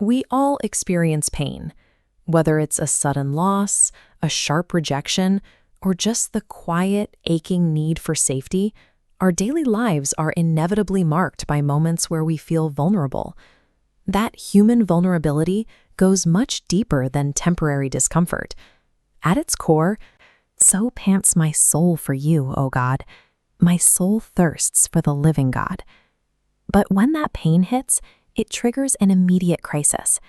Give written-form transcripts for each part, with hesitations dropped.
We all experience pain, whether it's a sudden loss, a sharp rejection, or just the quiet, aching need for safety. Our daily lives are inevitably marked by moments where we feel vulnerable. That human vulnerability goes much deeper than temporary discomfort. At its core, so pants my soul for you, O God. My soul thirsts for the living God. But when that pain hits, it triggers an immediate crisis.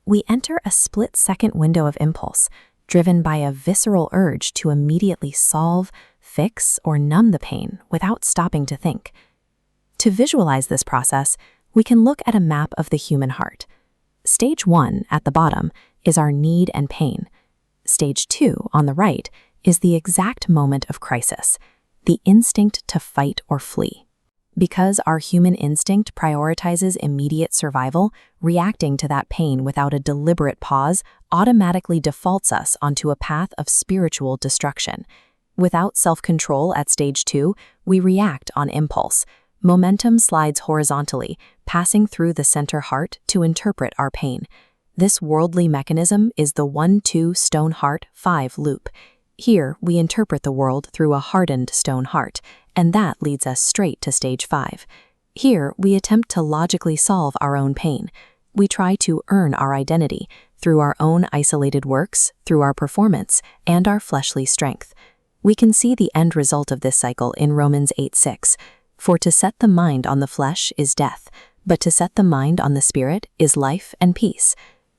We enter a split-second window of impulse, driven by a visceral urge to immediately solve, fix, or numb the pain without stopping to think. To visualize this process, we can look at a map of the human heart. Stage 1, at the bottom, is our need and pain. Stage 2, on the right, is the exact moment of crisis, the instinct to fight or flee. Because our human instinct prioritizes immediate survival, reacting to that pain without a deliberate pause automatically defaults us onto a path of spiritual destruction. Without self-control at stage 2, we react on impulse. Momentum slides horizontally, passing through the center heart to interpret our pain. This worldly mechanism is the 1-2 stone heart 5 loop. Here, we interpret the world through a hardened stone heart, and that leads us straight to stage 5. Here, we attempt to logically solve our own pain. We try to earn our identity through our own isolated works, through our performance, and our fleshly strength. We can see the end result of this cycle in Romans 8:6. For to set the mind on the flesh is death, but to set the mind on the spirit is life and peace.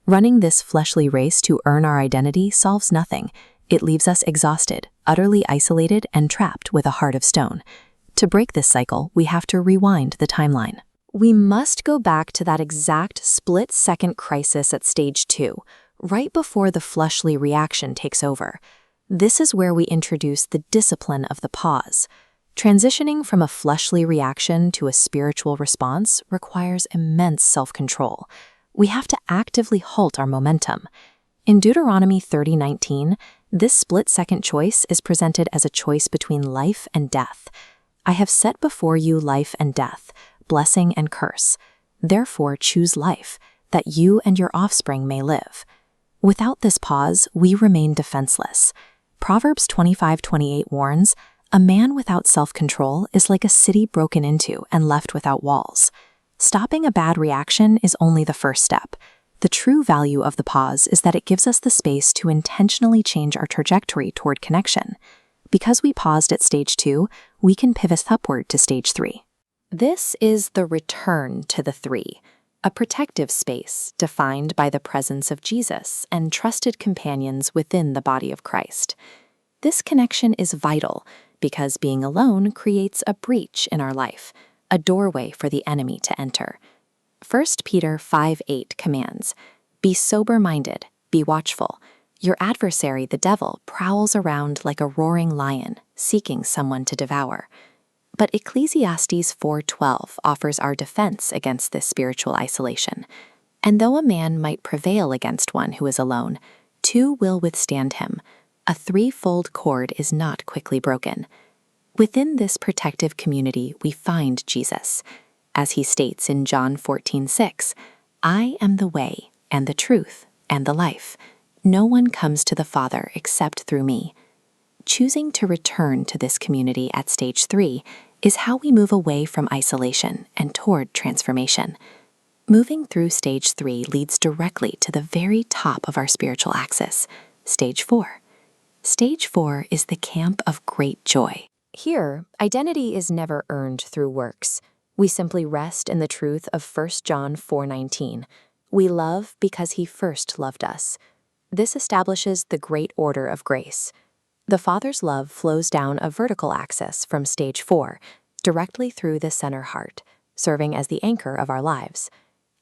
Running this fleshly race to earn our identity solves nothing. It leaves us exhausted, utterly isolated, and trapped with a heart of stone. To break this cycle, we have to rewind the timeline. We must go back to that exact split-second crisis at stage 2, right before the fleshly reaction takes over. This is where we introduce the discipline of the pause. Transitioning from a fleshly reaction to a spiritual response requires immense self-control. We have to actively halt our momentum. In Deuteronomy 30:19, this split-second choice is presented as a choice between life and death. I have set before you life and death, blessing and curse. Therefore choose life, that you and your offspring may live. Without this pause, we remain defenseless. Proverbs 25:28 warns, a man without self-control is like a city broken into and left without walls. Stopping a bad reaction is only the first step. The true value of the pause is that it gives us the space to intentionally change our trajectory toward connection. Because we paused at stage 2, we can pivot upward to stage 3. This is the return to the 3, a protective space defined by the presence of Jesus and trusted companions within the body of Christ. This connection is vital because being alone creates a breach in our life, a doorway for the enemy to enter. 1 Peter 5:8 commands, "Be sober-minded, be watchful. Your adversary, the devil, prowls around like a roaring lion, seeking someone to devour." But Ecclesiastes 4:12 offers our defense against this spiritual isolation. And though a man might prevail against one who is alone, 2 will withstand him. A 3-fold cord is not quickly broken. Within this protective community, we find Jesus. As he states in John 14:6, "I am the way and the truth and the life. No one comes to the Father except through me." Choosing to return to this community at stage 3 is how we move away from isolation and toward transformation. Moving through stage 3 leads directly to the very top of our spiritual axis, stage 4. Stage 4 is the camp of great joy. Here, identity is never earned through works. We simply rest in the truth of 1 John 4:19. We love because he first loved us. This establishes the great order of grace. The Father's love flows down a vertical axis from stage 4, directly through the center heart, serving as the anchor of our lives.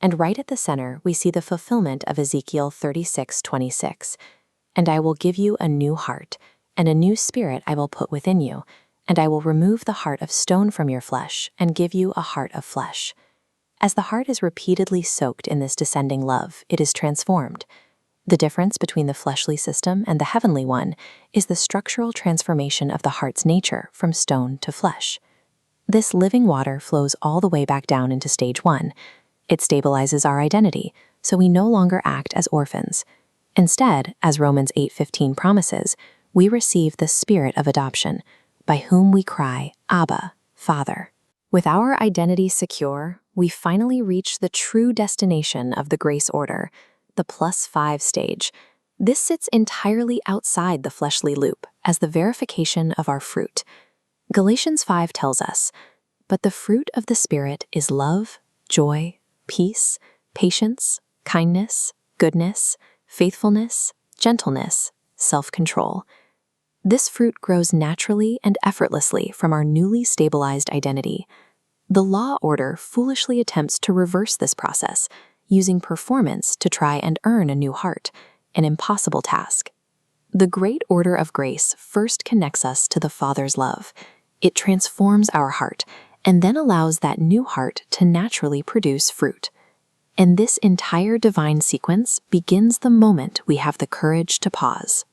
And right at the center, we see the fulfillment of Ezekiel 36:26. "And I will give you a new heart, and a new spirit I will put within you, and I will remove the heart of stone from your flesh and give you a heart of flesh." As the heart is repeatedly soaked in this descending love, it is transformed. The difference between the fleshly system and the heavenly one is the structural transformation of the heart's nature from stone to flesh. This living water flows all the way back down into stage 1. It stabilizes our identity, so we no longer act as orphans. Instead, as Romans 8:15 promises, we receive the Spirit of adoption, by whom we cry, Abba, Father. With our identity secure, we finally reach the true destination of the grace order, the +5 stage. This sits entirely outside the fleshly loop as the verification of our fruit. Galatians 5 tells us, "But the fruit of the Spirit is love, joy, peace, patience, kindness, goodness, faithfulness, gentleness, self-control." This fruit grows naturally and effortlessly from our newly stabilized identity. The law order foolishly attempts to reverse this process, using performance to try and earn a new heart, an impossible task. The great order of grace first connects us to the Father's love. It transforms our heart and then allows that new heart to naturally produce fruit. And this entire divine sequence begins the moment we have the courage to pause.